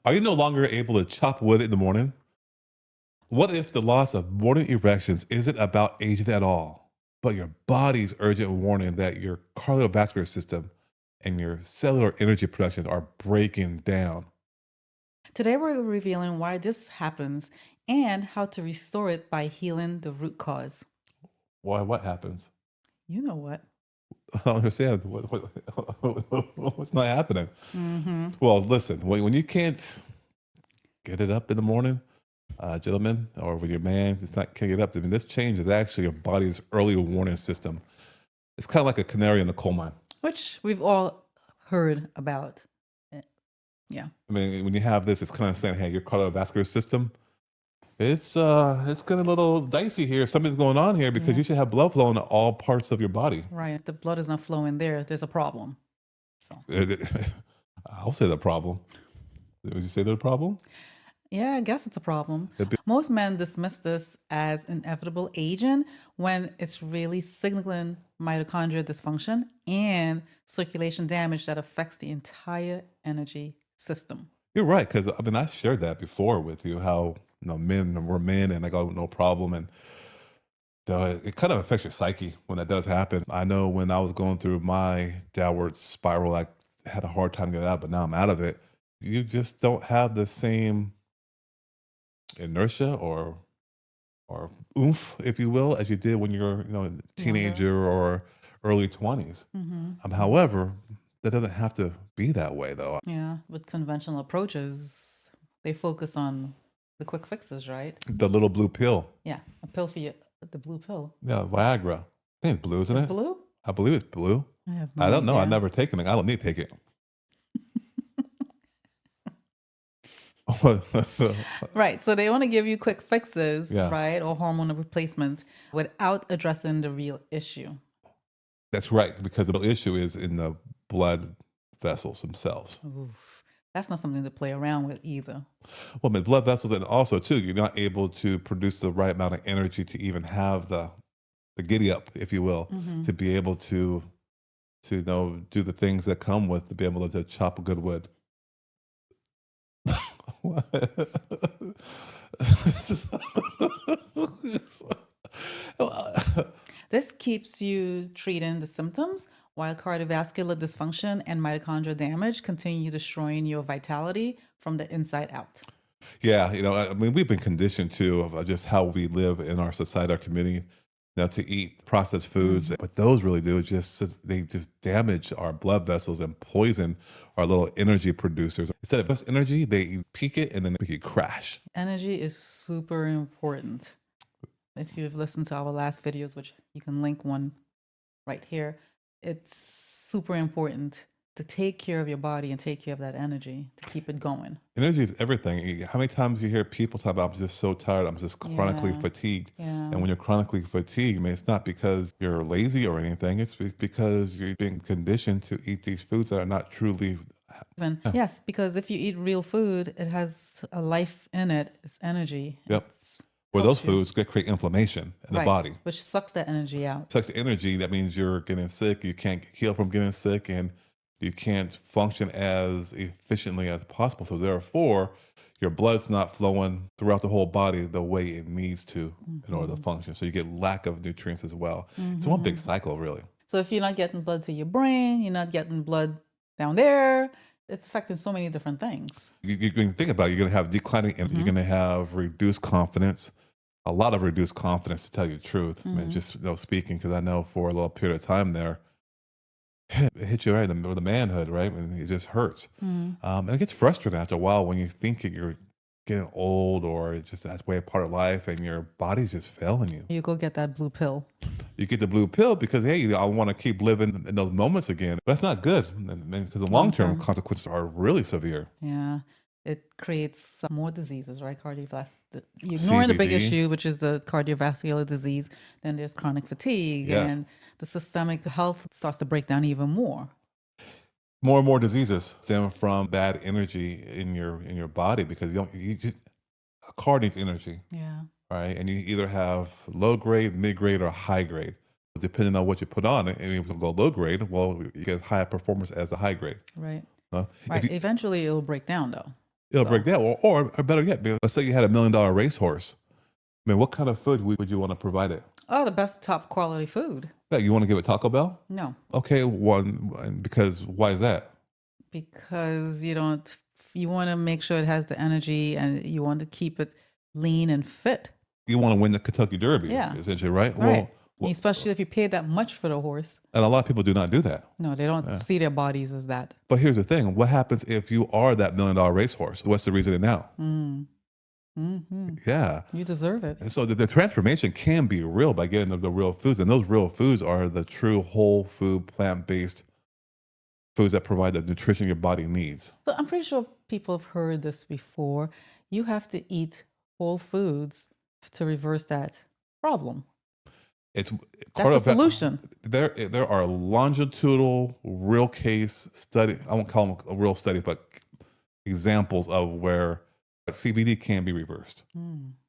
Are you no longer able to chop wood in the morning? What if the loss of morning erections isn't about aging at all, but your body's urgent warning that your cardiovascular system and your cellular energy production are breaking down? Today, we're revealing why this happens and how to restore it by healing the root cause. Why? What happens? You know what? I don't understand. What's not happening? Mm-hmm. Well, listen, when you can't get it up in the morning, gentlemen, or when your man just not can't get up, I mean, this change is actually your body's early warning system. It's kind of like a canary in the coal mine. Which we've all heard about. Eh, Yeah. I mean, when you have this, it's kind of saying, hey, your cardiovascular system, it's getting a little dicey here. Something's going on here because Yeah. you should have blood flow in all parts of your body. Right. If the blood is not flowing there, there's a problem. So, I'll say the problem. Would you say the problem? yeah, I guess it's a problem. It'd be- Most men dismiss this as inevitable aging when it's really signaling mitochondrial dysfunction and circulation damage that affects the entire energy system. You're right, because I mean, I shared that before with you how men were men and I go no problem, and it kind of affects your psyche when that does happen. I know when I was going through my downward spiral, I had a hard time getting out, but now I'm out of it. You just don't have the same inertia or oomph, if you will, as you did when you're a Younger. teenager or early 20s. Mm-hmm. However, that doesn't have to be that way, though. Yeah, with conventional approaches, they focus on the quick fixes, right? The little blue pill, Yeah, a pill for you, the blue pill. yeah, Viagra. I think it's blue, isn't It's it? blue? I believe it's blue. I have I no don't know. I've idea. never taken it. I don't need to take it. Right, so they want to give you quick fixes, Yeah, right, or hormone replacement without addressing the real issue. that's right. Because the issue is in the blood vessels themselves. Oof. That's not something to play around with either. Well, the blood vessels, and also too, you're not able to produce the right amount of energy to even have the giddy up, if you will, Hmm. to be able to do the things that come with to be able to chop a good wood. This is- This keeps you treating the symptoms while cardiovascular dysfunction and mitochondrial damage continue destroying your vitality from the inside out. Yeah, I mean, we've been conditioned to of just how we live in our society, our community, to eat processed foods. Mhm. What those really do is they just damage our blood vessels and poison our little energy producers. Instead of us energy, they peak it and then they make it crash. Energy is super important. If you've listened to our last videos, which you can link one right here, it's super important to take care of your body and take care of that energy to keep it going. Energy is everything. How many times you hear people talk about, I'm just so tired, I'm just chronically Yeah, fatigued. yeah. And when you're chronically fatigued, I mean, it's not because you're lazy or anything. It's because you're being conditioned to eat these foods that are not truly. Even Yeah, yes, because if you eat real food, it has a life in it. It's energy. It yep. Where those helps you, foods could create inflammation in the right, body. which sucks that energy out. Sucks the energy. That means you're getting sick. You can't heal from getting sick, and you can't function as efficiently as possible. So therefore, your blood's not flowing throughout the whole body the way it needs to in order to Hmm. function. So you get lack of nutrients as well. It's one big Hmm. cycle, really. So if you're not getting blood to your brain, you're not getting blood down there. It's affecting so many different things. You can think about it, you're going to have declining, and you're Hmm. going to have reduced confidence. A lot of reduced confidence, to tell you the truth. I mean, Hmm. just speaking, because I know for a little period of time there, it hits you right in the manhood, right? And it just hurts. Hmm. And it gets frustrating after a while when you think that you're getting old or it's just that's way a part of life and your body's just failing you. You go get that blue pill. You get the blue pill because, hey, I want to keep living in those moments again. But that's not good because the long Long term term. consequences are really severe. Yeah. It creates more diseases, right? Cardiovascular. You're ignoring the big CVD, issue, which is the cardiovascular disease. Then there's chronic fatigue, yes. and the systemic health starts to break down even more. More and more diseases stem from bad energy in your body because you just a car needs energy. Yeah. Right? And you either have low grade, mid grade, or high grade. Depending on what you put on it, and if you go low grade, well, you get high performance as a high grade. Right. Huh? If Right. you Eventually, it'll break down, though. It'll break So, down. Or better yet, let's say you had $1 million racehorse. I mean, what kind of food would you want to provide it? oh, the best top quality food. Yeah, you want to give it Taco Bell? No, Okay, because why is that? because you want to make sure it has the energy and you want to keep it lean and fit. You want to win the Kentucky Derby, Yeah, essentially, right? right. Well, Especially if you pay that much for the horse. and a lot of people do not do that. No, they don't Yeah. see their bodies as that. But here's the thing: what happens if you are that $1 million racehorse? What's the reasoning now? Yeah. You deserve it. And so the transformation can be real by getting the real foods, and those real foods are the true whole food, plant-based foods that provide the nutrition your body needs. But I'm pretty sure people have heard this before. You have to eat whole foods to reverse that problem. It's That's the solution. There are longitudinal, real case study. I won't call them a real studies, but examples of where CBD can be reversed.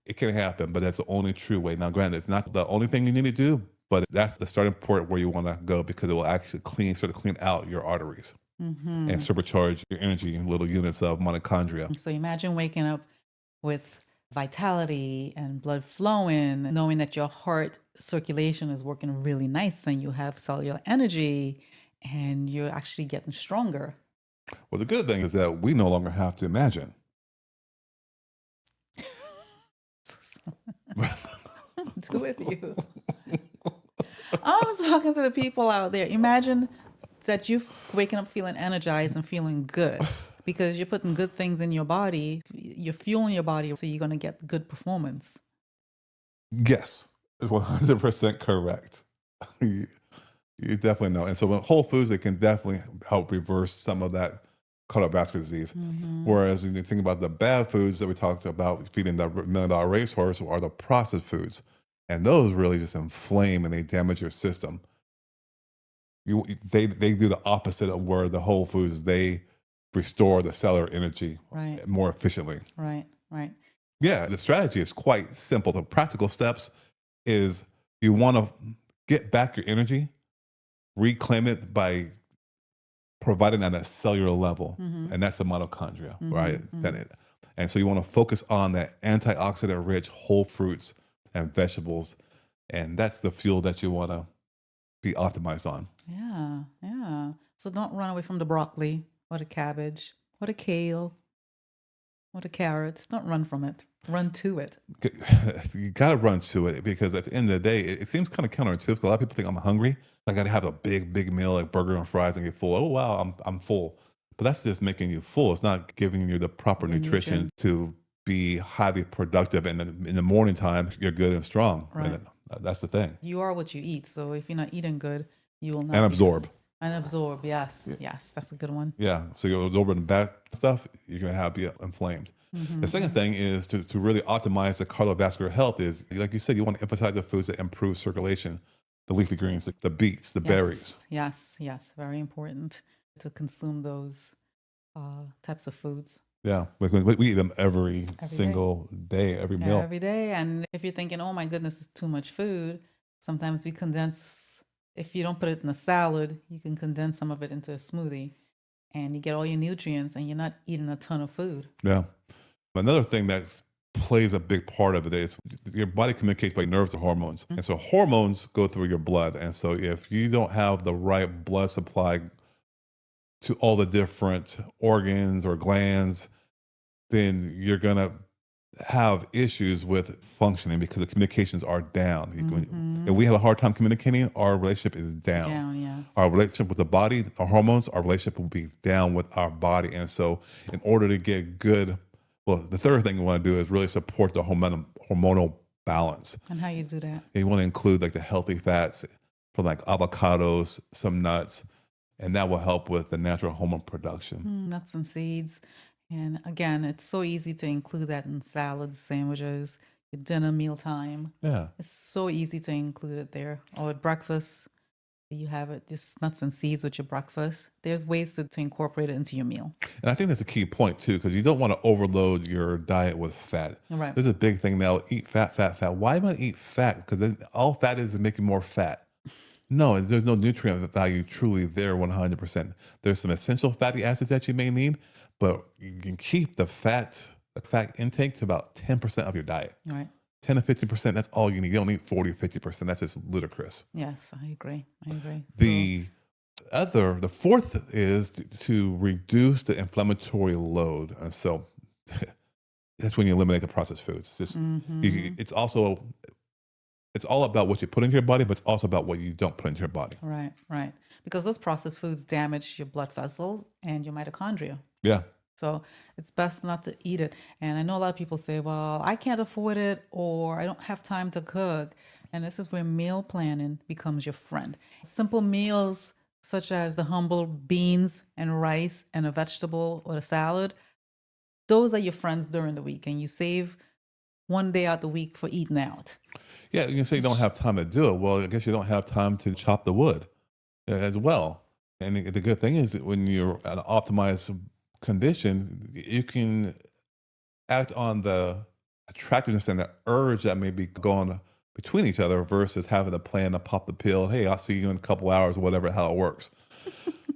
It can happen, but that's the only true way. Now, granted, it's not the only thing you need to do, but that's the starting point where you want to go because it will actually start to clean out your arteries and supercharge your energy in little units of mitochondria. So imagine waking up with vitality and blood flowing, knowing that your heart circulation is working really nice and you have cellular energy and you're actually getting stronger. Well, the good thing is that we no longer have to imagine. Do with you. I was talking to the people out there. Imagine that you waking up feeling energized and feeling good because you're putting good things in your body. You're fueling your body, so you're going to get good performance. Yes, it's 100% correct. You definitely know. And so with whole foods, it can definitely help reverse some of that cardiovascular disease. Whereas when you think about the bad foods that we talked about feeding the $1 million racehorse are the processed foods. And those really just inflame and they damage your system. They do the opposite of where the whole foods, they restore the cellular energy Right. more efficiently. Right. Yeah, the strategy is quite simple. The practical steps is you want to get back your energy, reclaim it by providing at a cellular level, and that's the mitochondria, right? And so you want to focus on that antioxidant rich whole fruits and vegetables, and that's the fuel that you want to be optimized on. Yeah. So don't run away from the broccoli or the cabbage or the kale or the carrots. Don't run from it. Run to it. You got to run to it because at the end of the day, it seems kind of counterintuitive. A lot of people think I'm hungry. I got to have a big meal like burger and fries and get full. Oh, wow, I'm full. But that's just making you full. It's not giving you the proper nutrition to be highly productive. And in the morning time, you're good and strong. Right. And that's the thing. You are what you eat. So if you're not eating good, you will not. And absorb. And absorb. Yes. That's a good one. Yeah. So you're absorbing bad stuff, you're going to be inflamed. The second thing is to really optimize the cardiovascular health is, like you said, you want to emphasize the foods that improve circulation, the leafy greens, the beets, the berries. Yes. Very important to consume those types of foods. Yeah, we eat them every single day, every meal. Every day. And if you're thinking, oh my goodness, it's too much food, sometimes we condense, if you don't put it in a salad, you can condense some of it into a smoothie and you get all your nutrients and you're not eating a ton of food. Yeah. Another thing that plays a big part of it is your body communicates by nerves and hormones. And so hormones go through your blood. And so if you don't have the right blood supply to all the different organs or glands, then you're going to have issues with functioning because the communications are down. If we have a hard time communicating, our relationship is down. Yes. Our relationship with the body, our hormones, our relationship will be down with our body. And so in order to get good, well, the third thing you want to do is really support the hormonal balance. And how you do that? And you want to include like the healthy fats from like avocados, some nuts, and that will help with the natural hormone production. Nuts and seeds. And again, it's so easy to include that in salads, sandwiches, your dinner, mealtime. Yeah. It's so easy to include it there. Or at breakfast, you have it, just nuts and seeds with your breakfast. There's ways to incorporate it into your meal. And I think that's a key point too, because you don't want to overload your diet with fat. Right. There's a big thing now, eat fat. Why am I eat fat? Because then all fat is making more fat. No, there's no nutrient value truly there 100%. There's some essential fatty acids that you may need, but you can keep the fat intake to about 10% of your diet. Right. 10 to 15%, that's all you need. You don't need 40 or 50%. That's just ludicrous. Yes, I agree. I agree. So, The fourth is to reduce the inflammatory load. And so that's when you eliminate the processed foods. mm-hmm. It's all about what you put into your body, but it's also about what you don't put into your body. Right, right. Because those processed foods damage your blood vessels and your mitochondria. Yeah. So it's best not to eat it. And I know a lot of people say, well, I can't afford it or I don't have time to cook. And this is where meal planning becomes your friend. Simple meals such as the humble beans and rice and a vegetable or a salad, those are your friends during the week. And you save one day out the week for eating out. Yeah, you can say you don't have time to do it. Well, I guess you don't have time to chop the wood as well. And the good thing is that when you're at an optimized condition, you can act on the attractiveness and the urge that may be going between each other versus having a plan to pop the pill. Hey, I'll see you in a couple hours, whatever, how it works.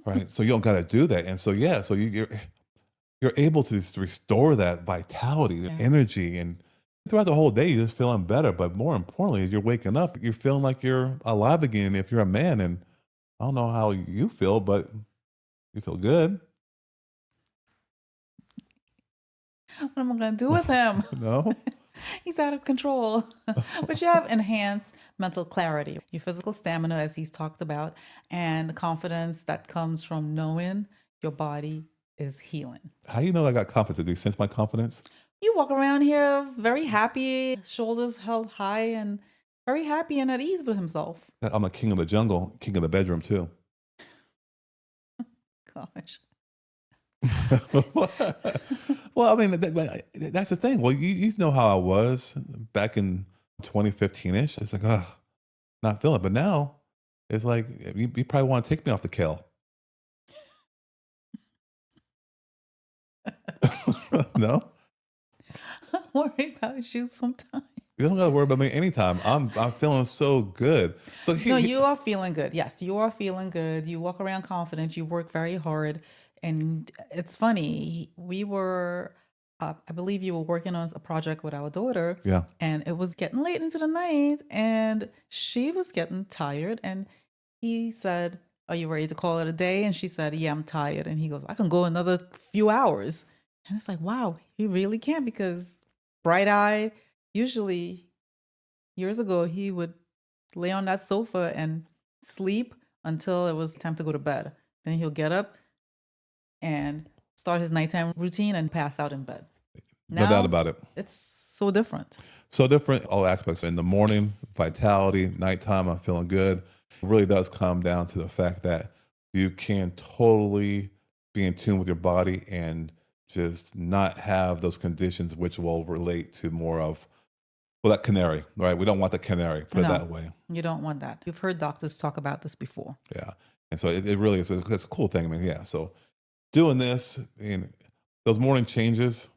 Right. So you don't got to do that. And so, yeah, so you're able to just restore that vitality, the Yes. energy, and throughout the whole day, you're just feeling better. But more importantly, as you're waking up, you're feeling like you're alive again if you're a man. And I don't know how you feel, but you feel good. What am I going to do with him? No? He's out of control. But you have enhanced mental clarity, your physical stamina, as he's talked about, and the confidence that comes from knowing your body is healing. How you know I got confidence? Do you sense my confidence? You walk around here very happy, shoulders held high, and very happy and at ease with himself. I'm a king of the jungle, king of the bedroom, too. Gosh. Well, I mean, that's the thing. Well, you know how I was back in 2015-ish. It's like, not feeling it. But now it's like, you probably want to take me off the kale. No? I worry about you sometimes. You don't got to worry about me anytime. I'm feeling so good. So No, you are feeling good. Yes, you are feeling good. You walk around confident. You work very hard. And it's funny. We were, I believe you were working on a project with our daughter. Yeah. And it was getting late into the night. And she was getting tired. And he said, are you ready to call it a day? And she said, yeah, I'm tired. And he goes, I can go another few hours. And it's like, wow, he really can, because bright eyed, usually years ago, he would lay on that sofa and sleep until it was time to go to bed. Then he'll get up and start his nighttime routine and pass out in bed. No doubt Now, about it. it's so different. So different, all aspects. In the morning, vitality, nighttime, I'm feeling good. It really does come down to the fact that you can totally be in tune with your body and just not have those conditions which will relate to more of, well, that canary, right? We don't want the canary, put it No. that way. You don't want that. You've heard doctors talk about this before. Yeah. And so it really is, it's a cool thing. I mean, yeah. So doing this and those morning changes,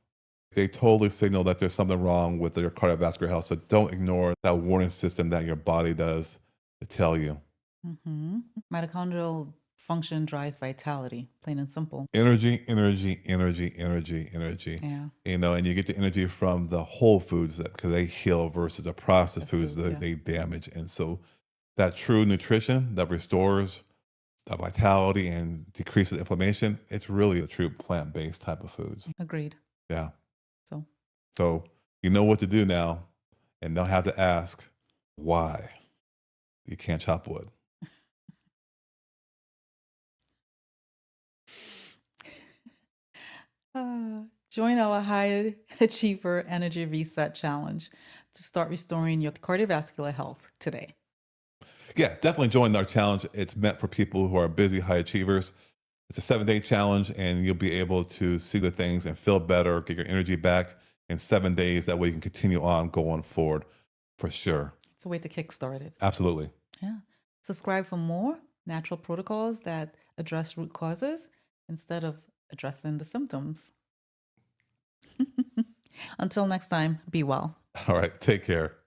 they totally signal that there's something wrong with your cardiovascular health. So don't ignore that warning system that your body does to tell you. Mm-hmm. Mitochondrial function drives vitality, plain and simple. Energy, energy, energy, energy, energy. Yeah. You know, and you get the energy from the whole foods because they heal versus the processed foods that yeah. they damage. And so that true nutrition that restores the vitality and decreases inflammation, it's really a true plant-based type of foods. Agreed. Yeah. So So you know what to do now and don't have to ask why you can't chop wood. join our high achiever energy reset challenge to start restoring your cardiovascular health today. Yeah, definitely join our challenge. It's meant for people who are busy high achievers. It's a 7-day challenge, and you'll be able to see the things and feel better, get your energy back in 7 days. That way you can continue on going forward for sure. It's a way to kickstart it. Absolutely. Yeah. Subscribe for more natural protocols that address root causes instead of addressing the symptoms. Until next time, be well. All right. Take care.